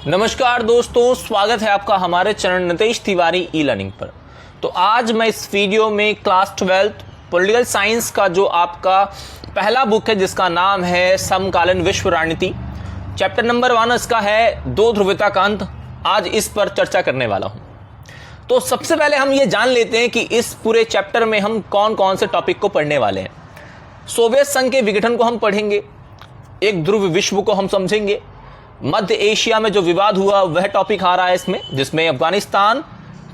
नमस्कार दोस्तों, स्वागत है आपका हमारे channel Nitesh Tiwari e learning पर। तो आज मैं इस वीडियो में क्लास 12 पॉलिटिकल साइंस का जो आपका पहला बुक है जिसका नाम है समकालीन विश्व राजनीति, चैप्टर नंबर 1 इसका है दो ध्रुवीयता का अंत, आज इस पर चर्चा करने वाला हूं। तो सबसे पहले हम ये जान लेते हैं कि इस पूरे चैप्टर में हम कौन कौन से टॉपिक को पढ़ने वाले हैं। सोवियत संघ के विघटन को हम पढ़ेंगे, एक ध्रुव विश्व को हम समझेंगे, मध्य एशिया में जो विवाद हुआ वह टॉपिक आ रहा है इसमें, जिसमें अफगानिस्तान,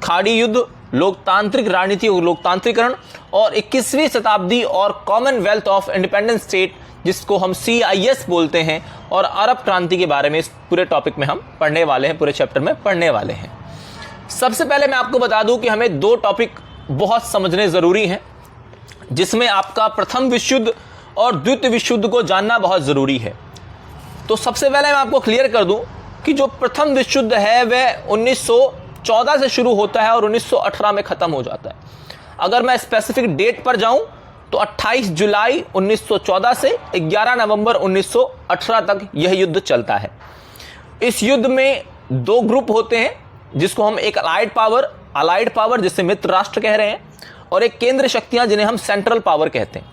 खाड़ी युद्ध, लोकतांत्रिक राजनीति और लोकतांत्रिकरण और 21वीं शताब्दी और कॉमनवेल्थ ऑफ इंडिपेंडेंट स्टेट जिसको हम CIS बोलते हैं, और अरब क्रांति के बारे में इस पूरे टॉपिक में हम पढ़ने वाले हैं, पूरे चैप्टर में पढ़ने वाले हैं। सबसे पहले मैं आपको बता दूं कि हमें दो टॉपिक बहुत समझने ज़रूरी हैं, जिसमें आपका प्रथम विश्व युद्ध और द्वितीय विश्व युद्ध को जानना बहुत ज़रूरी है। तो सबसे पहले मैं आपको क्लियर कर दूं कि जो प्रथम विश्व युद्ध है वह 1914 से शुरू होता है और 1918 में ख़त्म हो जाता है। अगर मैं स्पेसिफिक डेट पर जाऊं तो 28 जुलाई 1914 से 11 नवंबर 1918 तक यह युद्ध चलता है। इस युद्ध में दो ग्रुप होते हैं, जिसको हम एक अलाइड पावर जिसे मित्र राष्ट्र कह रहे हैं, और एक केंद्र शक्तियां जिन्हें हम सेंट्रल पावर कहते हैं।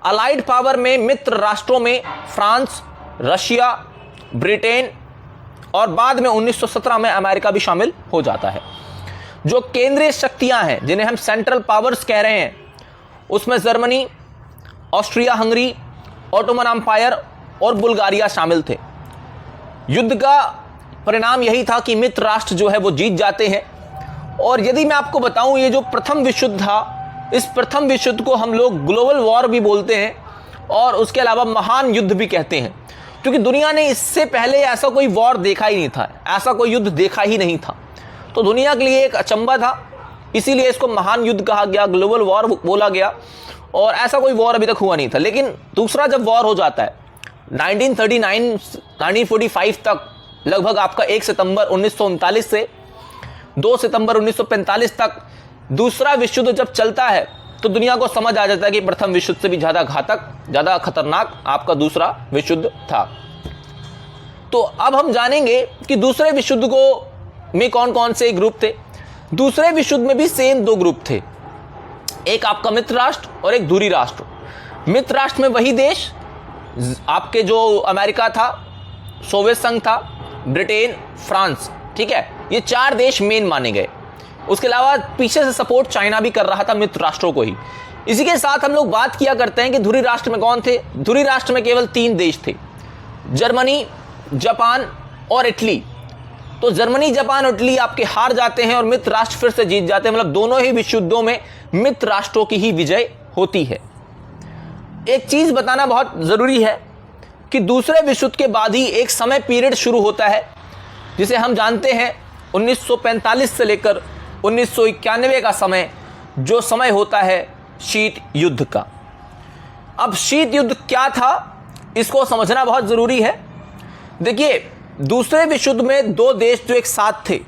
अलाइड पावर में मित्र राष्ट्रों में फ्रांस, रशिया, ब्रिटेन और बाद में 1917 में अमेरिका भी शामिल हो जाता है। जो केंद्रीय शक्तियां हैं जिन्हें हम सेंट्रल पावर्स कह रहे हैं, उसमें Germany, Austria Hungary, Ottoman Empire और बुल्गारिया शामिल थे। युद्ध का परिणाम यही था कि मित्र राष्ट्र जो है वो जीत जाते हैं। और यदि मैं आपको बताऊं, ये जो प्रथम विश्व युद्ध था, इस प्रथम विश्व युद्ध को हम लोग ग्लोबल वॉर भी बोलते हैं और उसके अलावा महान युद्ध भी कहते हैं, क्योंकि दुनिया ने इससे पहले ऐसा कोई वॉर देखा ही नहीं था, ऐसा कोई युद्ध देखा ही नहीं था। तो दुनिया के लिए एक अचंभा था, इसीलिए इसको महान युद्ध कहा गया, ग्लोबल वॉर बोला गया, और ऐसा कोई वॉर अभी तक हुआ नहीं था। लेकिन दूसरा जब वॉर हो जाता है 1945 तक, लगभग आपका 1 सितंबर 1939 से 2 सितंबर 1945 तक दूसरा विश्व युद्ध जब चलता है, तो दुनिया को समझ आ जाता है कि प्रथम विश्व युद्ध से भी ज़्यादा घातक, ज़्यादा खतरनाक आपका दूसरा विश्व युद्ध था। तो अब हम जानेंगे कि दूसरे विश्व युद्ध को में कौन कौन से ग्रुप थे। दूसरे विश्व युद्ध में भी सेम दो ग्रुप थे, एक आपका मित्र राष्ट्र और एक दूरी राष्ट्र। मित्र राष्ट्र में वही देश आपके जो अमेरिका था, सोवियत संघ था, ब्रिटेन, फ्रांस, ठीक है, ये 4 देश मेन माने गए। उसके अलावा पीछे से सपोर्ट चाइना भी कर रहा था मित्र राष्ट्रों को ही। इसी के साथ हम लोग बात किया करते हैं कि धुरी राष्ट्र में कौन थे। धुरी राष्ट्र में केवल 3 देश थे, जर्मनी, जापान और इटली। तो जर्मनी, जापान और इटली आपके हार जाते हैं और मित्र राष्ट्र फिर से जीत जाते हैं, मतलब दोनों ही विश्व युद्धों में मित्र राष्ट्रों की ही विजय होती है। एक चीज बताना बहुत जरूरी है कि दूसरे विश्व युद्ध के बाद ही एक समय पीरियड शुरू होता है, जिसे हम जानते हैं 1945 से लेकर 1991 का समय, जो समय होता है शीत युद्ध का। अब शीत युद्ध क्या था, इसको समझना बहुत जरूरी है। देखिए, दूसरे विश्व युद्ध में 2 देश जो एक साथ थे,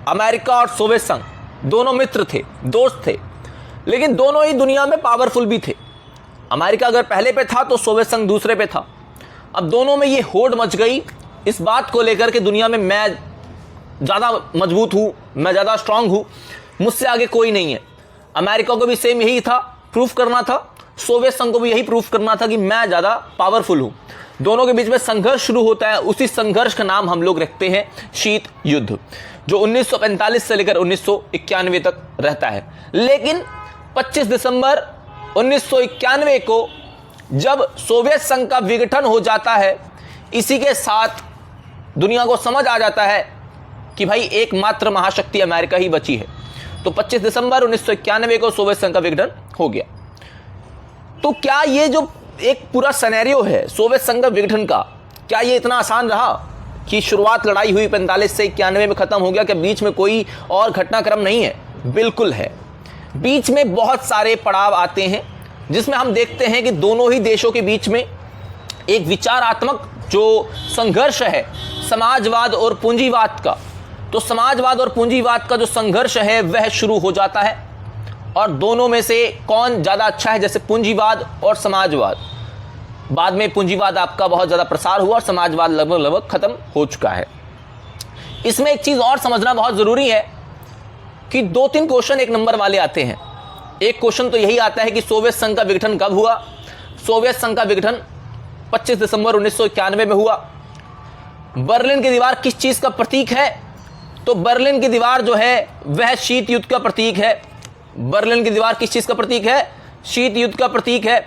अमेरिका और सोवियत संघ, दोनों मित्र थे, दोस्त थे, लेकिन दोनों ही दुनिया में पावरफुल भी थे। अमेरिका अगर पहले पे था तो सोवियत संघ दूसरे पे था। अब दोनों में ये होड़ मच गई इस बात को लेकर के दुनिया में मैं ज़्यादा मजबूत हूँ, मैं ज़्यादा स्ट्रांग हूँ, मुझसे आगे कोई नहीं है। अमेरिका को भी सेम यही था, प्रूफ करना था। सोवियत संघ को भी यही प्रूफ करना था कि मैं ज़्यादा पावरफुल हूँ। दोनों के बीच में संघर्ष शुरू होता है। उसी संघर्ष का नाम हम लोग रखते हैं शीत युद्ध, जो 1945 से लेकर 1991 तक रहता है। लेकिन 25 दिसंबर 1991 को जब सोवियत संघ का विघटन हो जाता है, इसी के साथ दुनिया को समझ आ जाता है कि भाई एकमात्र महाशक्ति अमेरिका ही बची है। तो 25 दिसंबर 1991 को सोवियत संघ का विघटन हो गया। तो क्या ये जो एक पूरा सिनेरियो है सोवियत संघ का विघटन का, क्या ये इतना आसान रहा कि शुरुआत लड़ाई हुई 45 से 91 में खत्म हो गया? क्या बीच में कोई और घटनाक्रम नहीं है? बिल्कुल है। बीच में बहुत सारे पड़ाव आते हैं, जिसमें हम देखते हैं कि दोनों ही देशों के बीच में एक विचारात्मक जो संघर्ष है समाजवाद और पूंजीवाद का, तो समाजवाद और पूंजीवाद का जो संघर्ष है वह शुरू हो जाता है। और दोनों में से कौन ज़्यादा अच्छा है, जैसे पूंजीवाद और समाजवाद। बाद में पूंजीवाद आपका बहुत ज़्यादा प्रसार हुआ और समाजवाद लगभग खत्म हो चुका है। इसमें एक चीज और समझना बहुत जरूरी है कि 2-3 क्वेश्चन 1 नंबर वाले आते हैं। एक क्वेश्चन तो यही आता है कि सोवियत संघ का विघटन कब हुआ। सोवियत संघ का विघटन 25 दिसंबर 1991 में हुआ। बर्लिन की दीवार किस चीज का प्रतीक है? तो बर्लिन की दीवार जो है वह शीत युद्ध का प्रतीक है। बर्लिन की दीवार किस चीज का प्रतीक है? शीत युद्ध का प्रतीक है।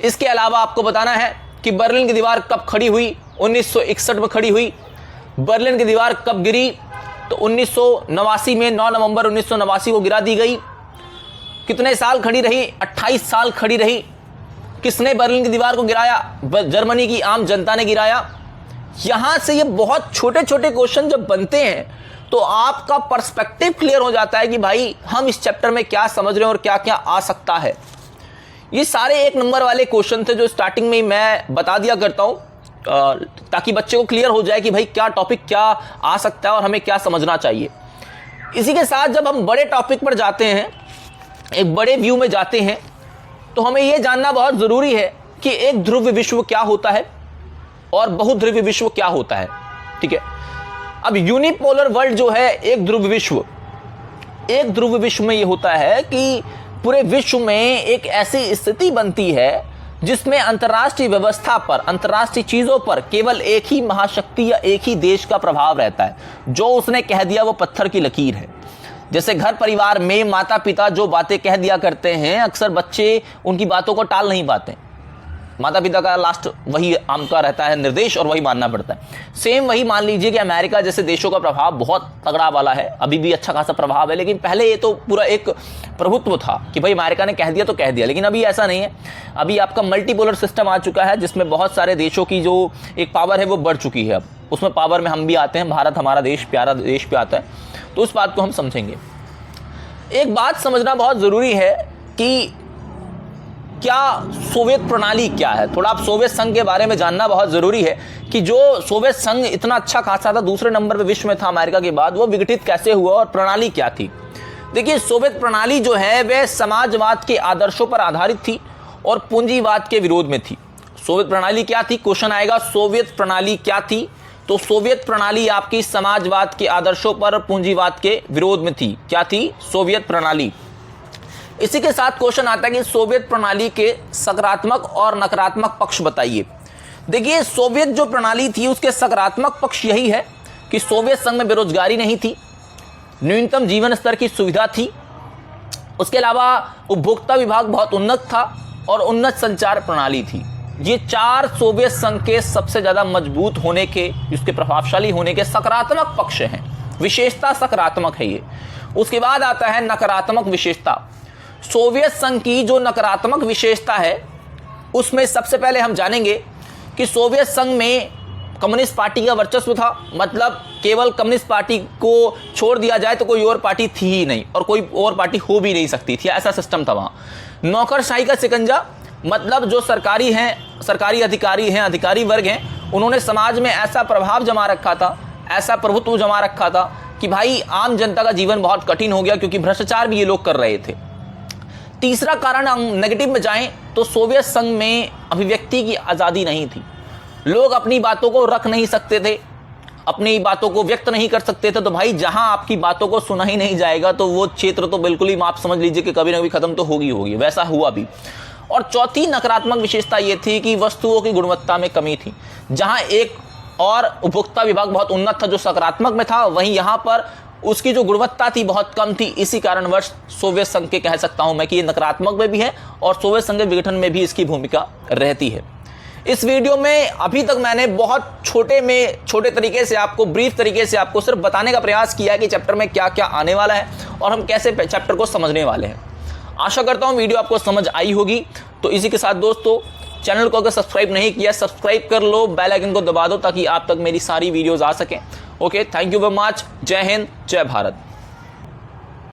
इसके अलावा आपको बताना है कि बर्लिन की दीवार कब खड़ी हुई? 1961 में खड़ी हुई। बर्लिन की दीवार कब गिरी? तो 1989 में 9 नवंबर 1989 को गिरा दी गई। कितने साल खड़ी रही? 28 साल खड़ी रही। किसने बर्लिन की दीवार को गिराया? जर्मनी की आम जनता ने गिराया। यहां से ये बहुत छोटे छोटे क्वेश्चन जब बनते हैं तो आपका पर्सपेक्टिव क्लियर हो जाता है कि भाई हम इस चैप्टर में क्या समझ रहे हैं और क्या क्या आ सकता है। ये सारे 1 नंबर वाले क्वेश्चन थे जो स्टार्टिंग में ही मैं बता दिया करता हूं ताकि बच्चे को क्लियर हो जाए कि भाई क्या टॉपिक क्या आ सकता है और हमें क्या समझना चाहिए। इसी के साथ जब हम बड़े टॉपिक पर जाते हैं, एक बड़े व्यू में जाते हैं, तो हमें यह जानना बहुत जरूरी है कि एक ध्रुव विश्व क्या होता है और बहुध्रुवी विश्व क्या होता है। ठीक है, अब यूनिपोलर वर्ल्ड जो है, एक ध्रुव विश्व में यह होता है कि पूरे विश्व में एक ऐसी स्थिति बनती है जिसमें अंतर्राष्ट्रीय व्यवस्था पर, अंतर्राष्ट्रीय चीजों पर केवल एक ही महाशक्ति या एक ही देश का प्रभाव रहता है। जो उसने कह दिया वो पत्थर की लकीर है। जैसे घर परिवार में माता पिता जो बातें कह दिया करते हैं, अक्सर बच्चे उनकी बातों को टाल नहीं पाते। माता पिता का लास्ट वही आम का रहता है निर्देश और वही मानना पड़ता है। सेम वही मान लीजिए कि अमेरिका जैसे देशों का प्रभाव बहुत तगड़ा वाला है, अभी भी अच्छा खासा प्रभाव है, लेकिन पहले ये तो पूरा एक प्रभुत्व था कि भाई अमेरिका ने कह दिया तो कह दिया, लेकिन अभी ऐसा नहीं है। अभी आपका मल्टीपोलर सिस्टम आ चुका है जिसमें बहुत सारे देशों की जो एक पावर है वो बढ़ चुकी है। अब उसमें पावर में हम भी आते हैं, भारत हमारा देश प्यारा देश पे आता है, तो उस बात को हम समझेंगे। एक बात समझना बहुत जरूरी है कि क्या सोवियत प्रणाली क्या है। थोड़ा आप सोवियत संघ के बारे में जानना बहुत जरूरी है कि जो सोवियत संघ इतना अच्छा खासा था, दूसरे नंबर पे विश्व में था अमेरिका के बाद, वो विघटित कैसे हुआ और प्रणाली क्या थी। देखिए, सोवियत प्रणाली जो है वह समाजवाद के आदर्शों पर आधारित थी और पूंजीवाद के विरोध में थी। सोवियत प्रणाली क्या थी? क्वेश्चन आएगा सोवियत प्रणाली क्या थी, तो सोवियत प्रणाली आपकी समाजवाद के आदर्शों पर पूंजीवाद के विरोध में थी। क्या थी? सोवियत प्रणाली। इसी के साथ क्वेश्चन आता है कि सोवियत प्रणाली के सकारात्मक और नकारात्मक पक्ष बताइए। देखिए, सोवियत जो प्रणाली थी उसके सकारात्मक पक्ष यही है कि सोवियत संघ में बेरोजगारी नहीं थी, न्यूनतम जीवन स्तर की सुविधा थी, उसके अलावा उपभोक्ता विभाग बहुत उन्नत था और उन्नत संचार प्रणाली थी। ये 4 सोवियत संघ के सबसे ज्यादा मजबूत होने के, उसके प्रभावशाली होने के सकारात्मक पक्ष हैं। विशेषता सकारात्मक है ये। उसके बाद आता है नकारात्मक विशेषता। सोवियत संघ की जो नकारात्मक विशेषता है उसमें सबसे पहले हम जानेंगे कि सोवियत संघ में कम्युनिस्ट पार्टी का वर्चस्व था। मतलब केवल कम्युनिस्ट पार्टी को छोड़ दिया जाए तो कोई और पार्टी थी ही नहीं और कोई और पार्टी हो भी नहीं सकती थी, ऐसा सिस्टम था वहां। नौकरशाही का शिकंजा, मतलब जो सरकारी अधिकारी हैं, अधिकारी वर्ग हैं, उन्होंने समाज में ऐसा प्रभाव जमा रखा था, ऐसा प्रभुत्व जमा रखा था कि भाई आम जनता का जीवन बहुत कठिन हो गया, क्योंकि भ्रष्टाचार भी ये लोग कर रहे थे। तीसरा कारण हम नेगेटिव में जाएं तो सोवियत संघ में अभिव्यक्ति की आज़ादी नहीं थी। लोग अपनी बातों को रख नहीं सकते थे, अपनी बातों को व्यक्त नहीं कर सकते थे। तो भाई जहां आपकी बातों को सुना ही नहीं जाएगा तो वो क्षेत्र तो बिल्कुल ही आप समझ लीजिए कि कभी ना कभी खत्म तो होगी। वैसा हुआ भी। और चौथी नकारात्मक विशेषता ये थी कि वस्तुओं की गुणवत्ता में कमी थी। जहां एक और उपभोक्ता विभाग बहुत उन्नत था जो सकारात्मक में था, वहीं यहां पर उसकी जो गुणवत्ता थी बहुत कम थी। इसी कारणवश सोवियत संघ के कह सकता हूं मैं कि ये नकारात्मक में भी है और सोवियत संघ के विघटन में भी इसकी भूमिका रहती है। इस वीडियो में अभी तक मैंने बहुत छोटे तरीके से आपको, ब्रीफ तरीके से आपको सिर्फ बताने का प्रयास किया कि चैप्टर में क्या क्या आने वाला है और हम कैसे चैप्टर को समझने वाले हैं। आशा करता हूं वीडियो आपको समझ आई होगी। तो इसी के साथ दोस्तों, चैनल को अगर सब्सक्राइब नहीं किया, सब्सक्राइब कर लो, बेल आइकन को दबा दो ताकि आप तक मेरी सारी वीडियोस आ सकें। Okay, thank you very much. जय हिंद, जय भारत।